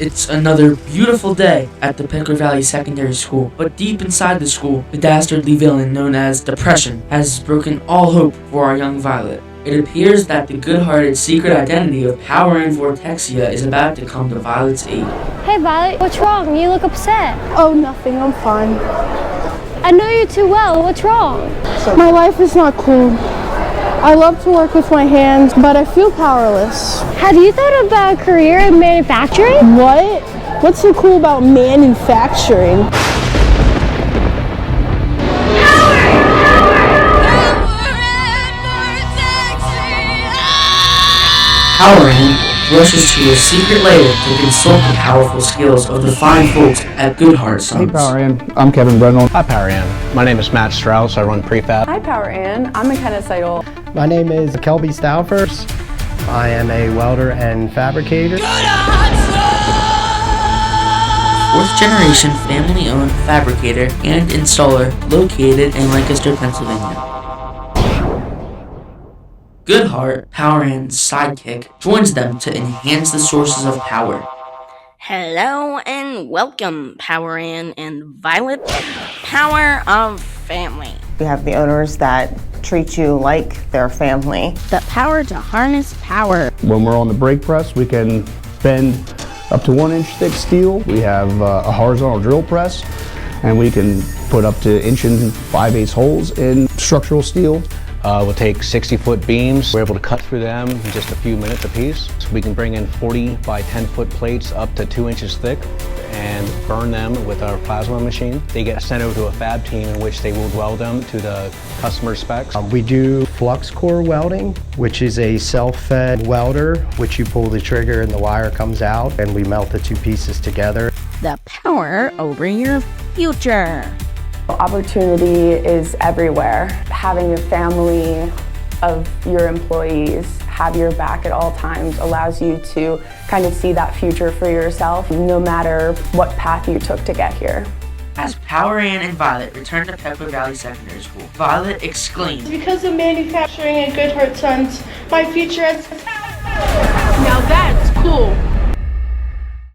It's another beautiful day at the Pequea Valley Secondary School, but deep inside the school, the dastardly villain known as Depression has broken all hope for our young Violet. It appears that the good-hearted secret identity of Power and Vortexia is about to come to Violet's aid. Hey Violet, what's wrong? You look upset. Oh, nothing, I'm fine. I know you too well. What's wrong? My life is not cool. I love to work with my hands, but I feel powerless. Have you thought about a career in manufacturing? What? What's so cool about manufacturing? Powerade rushes to a secret lair to consult the powerful skills of the fine folks at Goodheart Sons. Hey Power Ann, I'm Kevin Brennan. Hi Power Ann, my name is Matt Strauss, I run Prefab. Hi Power Ann, I'm McKenna Seidel. My name is Kelby Staufers. I am a welder and fabricator. Fourth generation family owned fabricator and installer located in Lancaster, Pennsylvania. Goodheart, Power Ann's sidekick, joins them to enhance the sources of power. Hello and welcome, Power Ann and Violet, Power of Family. We have the owners that treat you like their family. The power to harness power. When we're on the brake press, we can bend up to 1 inch thick steel. We have a horizontal drill press, and we can put up to 1 5/8 holes in structural steel. We'll take 60-foot beams. We're able to cut through them in just a few minutes apiece. So we can bring in 40 by 10-foot plates up to 2 inches thick and burn them with our plasma machine. They get sent over to a fab team in which they will weld them to the customer specs. We do flux core welding, which is a self-fed welder, which you pull the trigger and the wire comes out, and we melt the two pieces together. The power over your future. Opportunity is everywhere. Having a family of your employees have your back at all times allows you to kind of see that future for yourself, no matter what path you took to get here. As Power Ann and Violet return to Pequea Valley Secondary School, Violet exclaims, Because of manufacturing at Goodheart Sons, my future is... Now that's cool.